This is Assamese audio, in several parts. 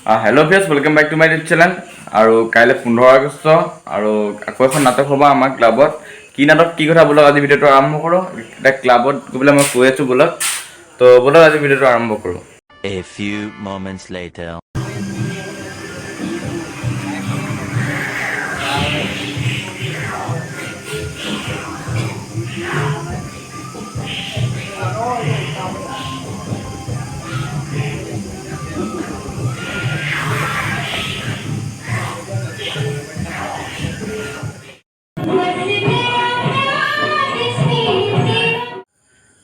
Hello' friends, welcome back to my YouTube channel. আৰু কাইলৈ 15 আগষ্ট আৰু আকৌ এখন নাটক হ'ব আমাৰ ক্লাবত। কি নাটক, কি কথা বলক আজি ভিডিঅ'টো আৰম্ভ কৰোঁ। এতিয়া ক্লাবত গৈ পেলাই মই কৈ আছোঁ বলক, তো বলক আজি ভিডিঅ'টো আৰম্ভ কৰোঁ। A few moments later.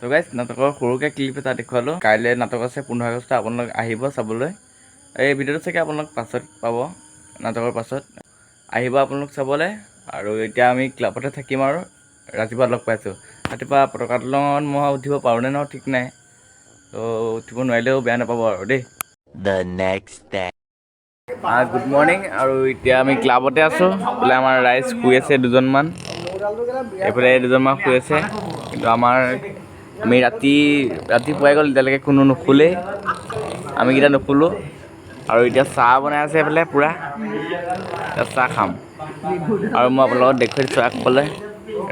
তো গাইজ, নাটকৰ সৰুকৈ ক্লিপ এটা দেখুৱালোঁ। কাইলৈ নাটক আছে 15 আগষ্ট, আপোনালোক আহিব চাবলৈ। এই ভিডিঅ'টো চাগে আপোনালোক পাছত পাব, নাটকৰ পাছত আহিব আপোনালোক চাবলৈ। আৰু এতিয়া আমি ক্লাবতে থাকিম আৰু ৰাতিপুৱা লগ পাইছোঁ। ৰাতিপুৱা পতাকা উত্তোলনত মই উঠিব পাৰোঁনে নহয় ঠিক নাই, তো উঠিব নোৱাৰিলেও বেয়া নাপাব আৰু দেই। The next day. Good morning. আৰু এতিয়া আমি ক্লাবতে আছোঁ। বোলে আমাৰ ৰাইজ শুই আছে দুজনমান, এইফালে দুজনমান শুই আছে। কিন্তু আমি ৰাতিপুৱাই গ'ল, এতিয়ালৈকে কোনো নুশুলেই, আমিকেইটা নুশুলোঁ। আৰু এতিয়া চাহ বনাই আছে এইফালে পূৰা, এতিয়া চাহ খাম। আৰু মই আপোনাৰ লগত দেখুৱাই দিছোঁ আগফালে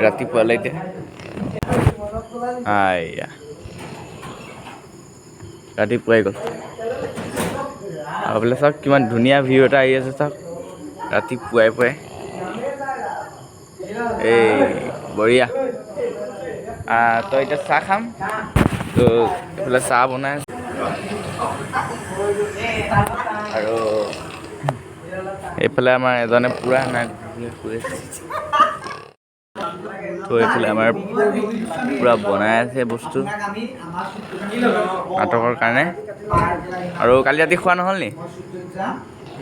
ৰাতিপুৱালৈ এতিয়া এয়া ৰাতিপুৱাই গ'ল। আৰু বোলে চাওক কিমান ধুনীয়া ভিউ এটা আহি আছে, চাওক ৰাতিপুৱাই পুৱাই। এই বঢ়িয়া। তো এতিয়া চাহ খাম। তো এইফালে চাহ বনাই আছে আৰু এইফালে আমাৰ এজনে পূৰা নাক শুই আছে। তো এইফালে আমাৰ পূৰা বনাই আছে বস্তু নাটকৰ কাৰণে। আৰু কালি ৰাতি খোৱা নহ'ল নি?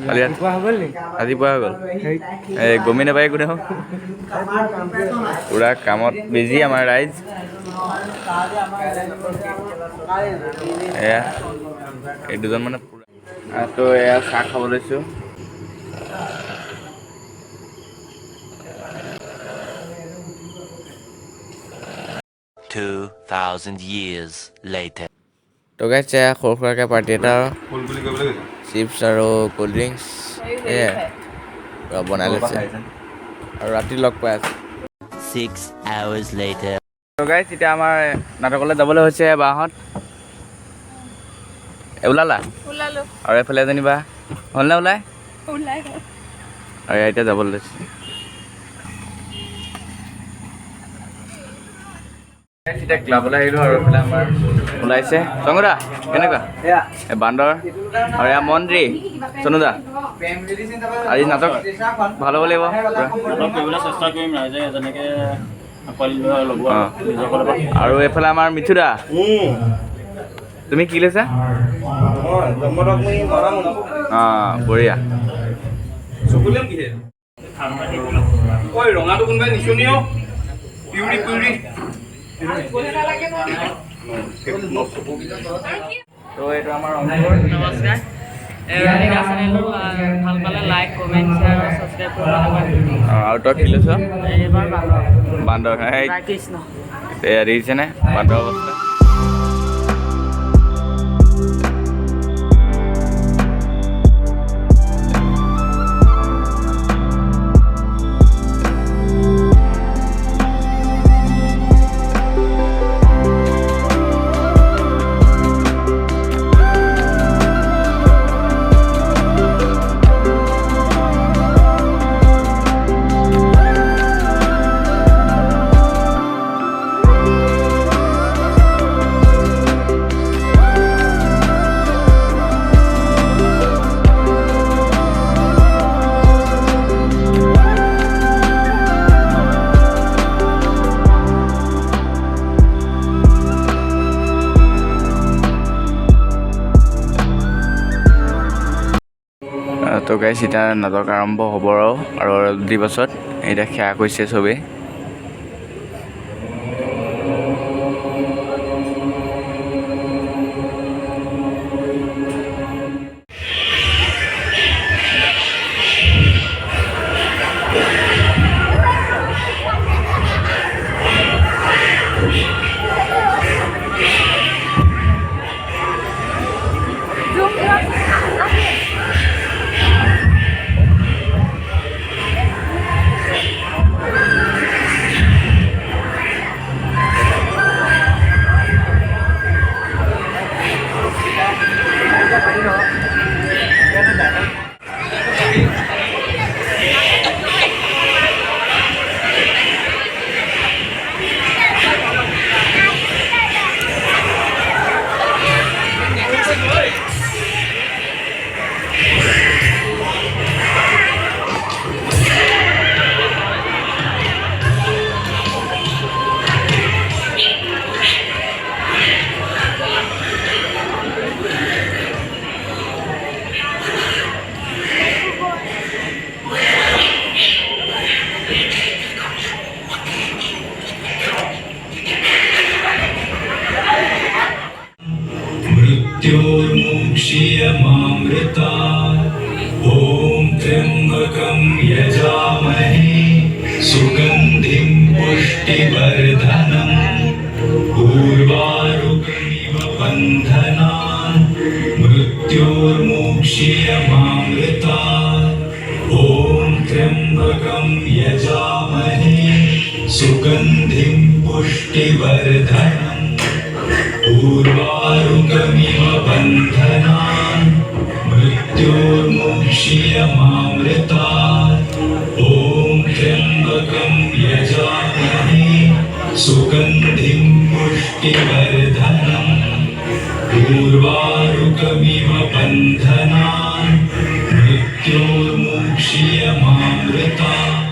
কালি ৰাতিপুৱা হৈ গ'ল নি? ৰাতিপুৱা হৈ গ'ল, এই গমেই নাপায় কোনেও। পূৰা কামত বিজি আমাৰ ৰাইজ। এয়া এই দুজন মানে পূৰা তো এয়া চাহ খাব লৈছোঁ। 2,000 years later. তো গাইজ, এয়া সৰু সুৰাকৈ পাৰ্টি এটা, চিপছ আৰু ক'ল্ড ড্ৰিংকছ এয়াই পূৰা বনাই লৈছে আৰু ৰাতি লগ পাই আছে। 6 hours later. তো গাইজ, এতিয়া আমাৰ নাটকলৈ যাবলৈ হৈছে। বাহঁত ওলালা আৰু এইফালে যেনিবা হ'লনে ওলাই আৰু এতিয়া যাবলৈ লৈছে। এতিয়া ক্লাবলৈ আহিলোঁ আৰু এইফালে আমাৰ ওলাইছে চঙুদা, কেনেকুৱা এই বান্দৰ আৰু এয়া মন্ত্ৰী চনুদা। আজি নাটক ভাল হ'ব লাগিব, চেষ্টা কৰিম ৰাইজে যেনেকৈ আঁকোৱালি ল'ব আৰু এইফালে আমাৰ মিথুদা। তুমি কি লৈছা? বঢ়িয়া। ৰঙাটো কোনোবাই নিচুনি পিউৰি পিউৰি। তো এইটো আমাৰ নমস্কাৰ। চেনেলটো ভাল পালে লাইক, কমেণ্ট, শ্বেয়াৰ আৰু ছাবস্ক্ৰাইব কৰিব। আৰু তই কি লৈছ? এইবাৰ বান্দৰ কৃষ্ণ এয়া দেখিছেনে বান্দৰ অৱস্থা। তো গাইজ, এতিয়া নাটক আৰম্ভ হ'ব আৰু অলপ দেৰি পাছত এতিয়া সেৱা কৰিছে চবেই। सुगन्धिं पुष्टिवर्धनम् उर्वारुकमिव बन्धनान् मृत्योर्मुक्षीयमामृतात् ॐ त्र्यम्बकं यजामहे सुगन्धिं पुष्टिवर्धनम् उर्वारुकमिव बन्धनान् मृत्योर्मुक्षीयमामृतात् ॐ त्र्यम्बकं यजामहे सुगन्धिं पुष्टिवर्धनम् उर्वारुकमिव बन्धनान् मृत्योर्मुक्षीयमामृतात्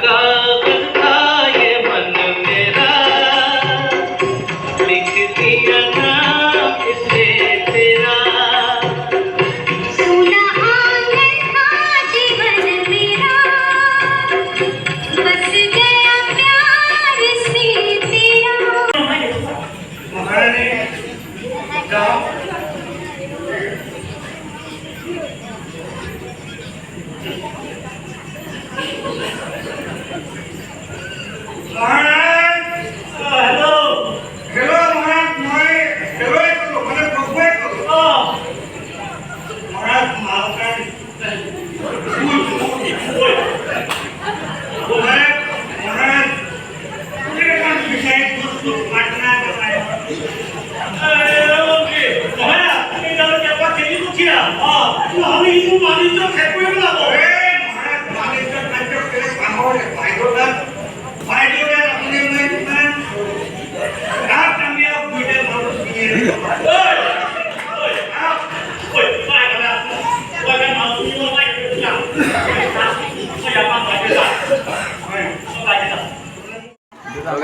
कागज था ये मन मेरा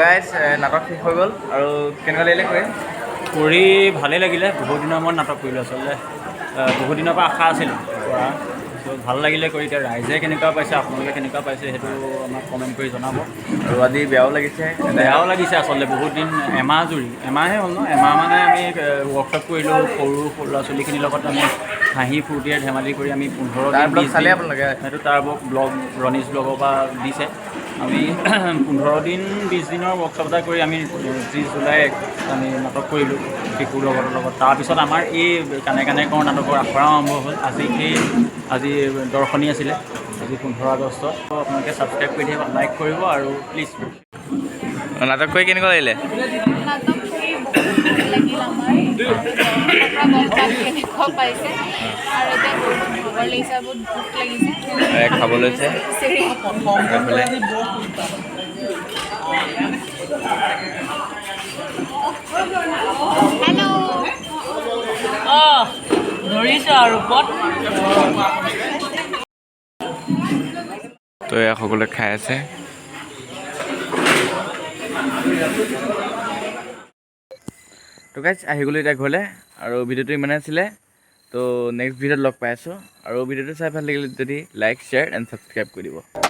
গাইজ নাটক শেষ হৈ গ'ল আৰু কেনেকুৱা লাগিলে কৰি কৰি ভালেই লাগিলে বহুত দিনৰ মূৰত নাটক কৰিলোঁ আচলতে বহুত দিনৰ পৰা আশা আছিল কৰা ভাল লাগিলে কৰি এতিয়া ৰাইজে কেনেকুৱা পাইছে আপোনালোকে কেনেকুৱা পাইছে সেইটো আমাক কমেণ্ট কৰি জনাব আৰু আজি বেয়াও লাগিছে বেয়াও লাগিছে আচলতে বহুত দিন এমাহে হ'ল ন এমাহ মানে আমি ৱৰ্কশ্বপ কৰিলোঁ সৰু ল'ৰা ছোৱালীখিনিৰ লগত আমি হাঁহি ফূৰ্তিৰে ধেমালি কৰি আমি 15 তাৰ দিন ব্লগ 20 চালে দিন আপোনালোকে সেইটো তাৰ ব্লগ ৰণিজ ব্লগৰ পৰা দিছে আমি 15 দিন 20 দিনৰ ৱৰ্কশ্বপ এটা কৰি আমি 30 জুলাইত আমি নাটক কৰিলোঁ শিশুৰ লগত তাৰপিছত আমাৰ এই কানে কানে কৰ নাটকৰ আখৰা আৰম্ভ হ'ল আজি দৰ্শনী আছিলে আজি 15 আগষ্ট আপোনালোকে ছাবস্ক্ৰাইব কৰি থাকিব লাইক কৰিব আৰু প্লিজ নাটক কৰি কেনেকুৱা লাগিলে নাটক কৰি বহুত ভাল লাগিল আমাৰ গম পাম কেনেকুৱা পাইছে আৰু এতিয়া বহুত ভাগৰ লাগিছে বহুত ভোক লাগিছে খাব লৈছে হেল্ল' ধৰিছোঁ আৰু ক'ত তো এয়া সকলোৱে খাই আছে তো গাইজ আহি গ'লোঁ এতিয়া ঘৰলৈ আৰু ভিডিঅ'টো ইমানে আছিলে তো নেক্সট ভিডিঅ'ত লগ পাই আছোঁ আৰু ভিডিঅ'টো চাই ভাল লাগিলে যদি লাইক শ্বেয়াৰ এণ্ড ছাবস্ক্ৰাইব কৰি দিব